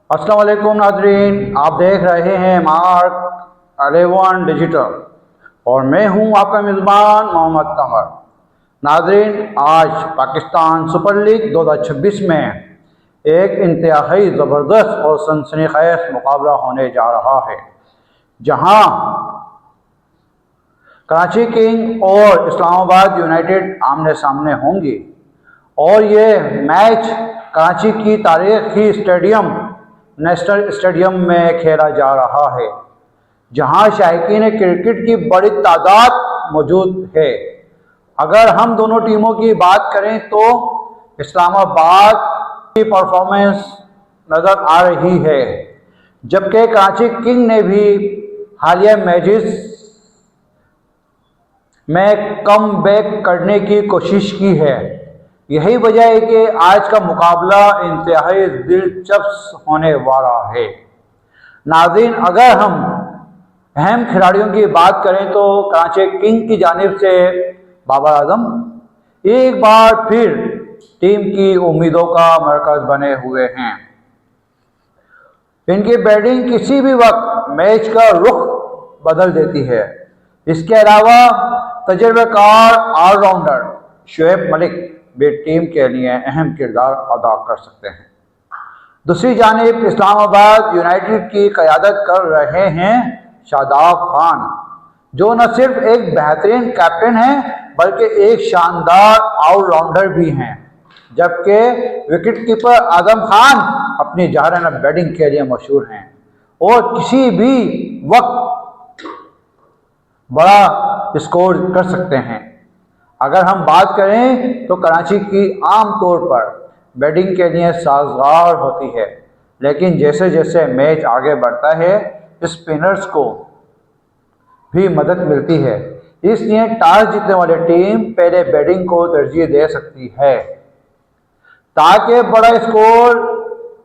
अस्सलाम वालेकुम नाजरीन, आप देख रहे हैं मार्क 11 डिजिटल और मैं हूं आपका मेज़बान मोहम्मद कमर। नाजरीन, आज पाकिस्तान सुपर लीग 2026 में एक इंतहाई ज़बरदस्त और सनसनीखेज़ मुकाबला होने जा रहा है, जहां कराची किंग और इस्लामाबाद यूनाइटेड आमने सामने होंगी। और ये मैच कराची की तारीखी स्टेडियम नेशनल स्टेडियम में खेला जा रहा है, जहां शायकीन क्रिकेट की बड़ी तादाद मौजूद है। अगर हम दोनों टीमों की बात करें तो इस्लामाबाद की परफॉर्मेंस नज़र आ रही है, जबकि कराची किंग ने भी हालिया मैचेस में कम बैक करने की कोशिश की है। यही वजह है कि आज का मुकाबला इंतहाई दिलचस्प होने वाला है। नाज़रीन, अगर हम अहम खिलाड़ियों की बात करें तो कराची किंग की जानिब से बाबर आजम एक बार फिर टीम की उम्मीदों का मरकज बने हुए हैं। इनकी बैटिंग किसी भी वक्त मैच का रुख बदल देती है। इसके अलावा तजुर्बेकार ऑलराउंडर शोएब मलिक भी टीम के लिए अहम किरदार अदा कर सकते हैं। दूसरी जानिब इस्लामाबाद यूनाइटेड की क़यादत कर रहे हैं शादाब खान, जो न सिर्फ एक बेहतरीन कैप्टन हैं बल्कि एक शानदार ऑलराउंडर भी हैं। जबकि विकेट कीपर आजम खान अपनी जहराना बैटिंग के लिए मशहूर हैं और किसी भी वक्त बड़ा स्कोर कर सकते हैं। अगर हम बात करें तो कराची की आम तौर पर बैटिंग के लिए साजगार होती है, लेकिन जैसे जैसे मैच आगे बढ़ता है स्पिनर्स को भी मदद मिलती है। इसलिए टॉस जीतने वाली टीम पहले बैटिंग को तरजीह दे सकती है, ताकि बड़ा स्कोर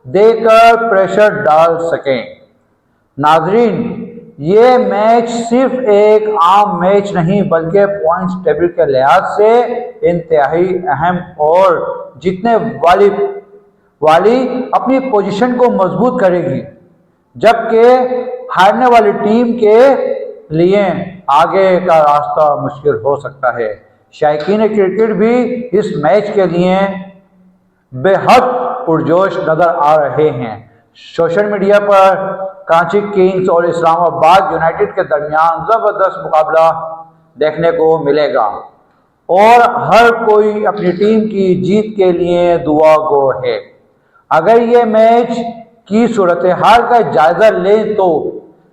देकर प्रेशर डाल सकें। नाजरीन, ये मैच सिर्फ एक आम मैच नहीं बल्कि पॉइंट्स टेबल के लिहाज से इंतहाई अहम और जीतने वाली अपनी पोजीशन को मजबूत करेगी, जबकि हारने वाली टीम के लिए आगे का रास्ता मुश्किल हो सकता है। शायकीन क्रिकेट भी इस मैच के लिए बेहद पुरजोश नज़र आ रहे हैं। सोशल मीडिया पर कराची किंग्स और इस्लामाबाद यूनाइटेड के दरमियान ज़बरदस्त मुकाबला देखने को मिलेगा और हर कोई अपनी टीम की जीत के लिए दुआ गो है। अगर ये मैच की सूरत हाल का जायज़ा लें तो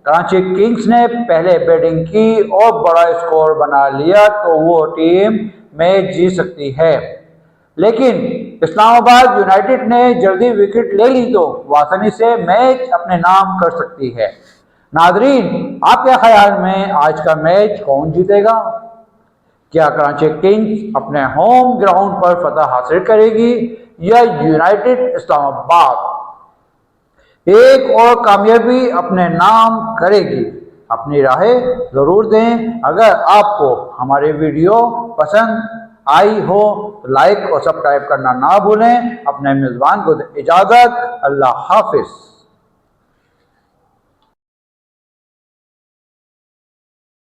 कराची किंग्स ने पहले बैटिंग की और बड़ा स्कोर बना लिया तो वो टीम मैच जीत सकती है, लेकिन इस्लामाबाद यूनाइटेड ने जल्दी विकेट ले ली तो आसानी से मैच अपने नाम कर सकती है। नाजरीन, आपके ख्याल में आज का मैच कौन जीतेगा? क्या कराची किंग्स अपने होम ग्राउंड पर फतह हासिल करेगी या यूनाइटेड इस्लामाबाद एक और कामयाबी अपने नाम करेगी? अपनी राय ज़रूर दें। अगर आपको हमारे वीडियो पसंद आई हो तो लाइक और सब्सक्राइब करना ना भूलें। अपने मेज़बान को इजाज़त। अल्लाह हाफिज़।